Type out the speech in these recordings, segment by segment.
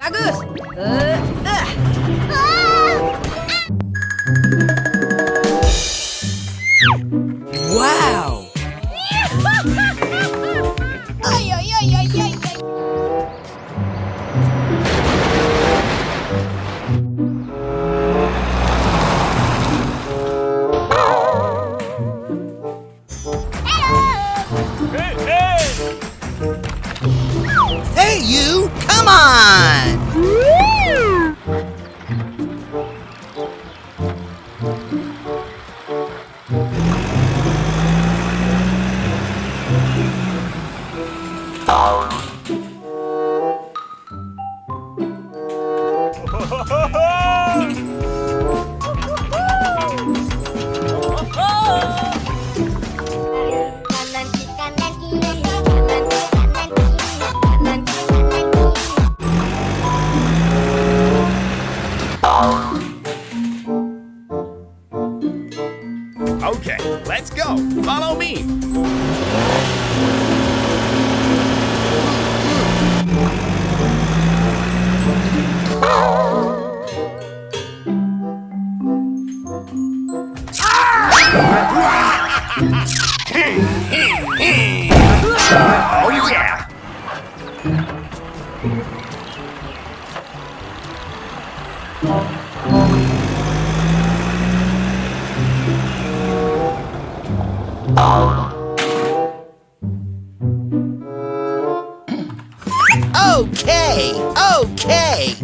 Bagus. Wow! Ay, ay, ay, ay, ay, ay. Hey, you! Come on! Okay, let's go. Follow me. Oh, yeah. Okay, okay.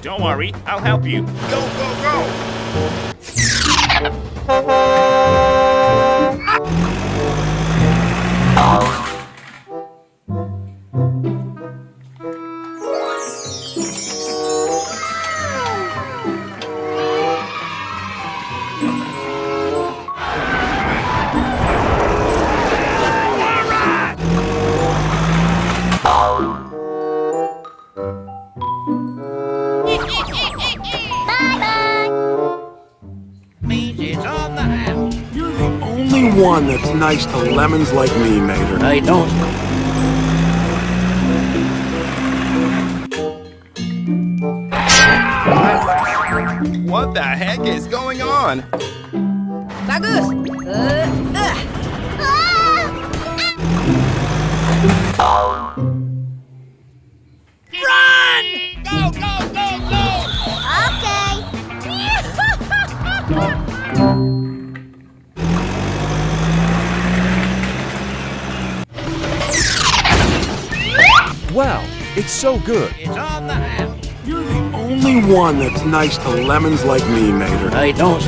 Don't worry, I'll help you. Go, go, go. Only one that's nice to lemons like me, Mater. I don't. What the heck is going on? Bagus. Run! Go, go, go, go! Okay. Wow, it's so good. It's on the house. You're the only one that's nice to lemons like me, Mater. I don't.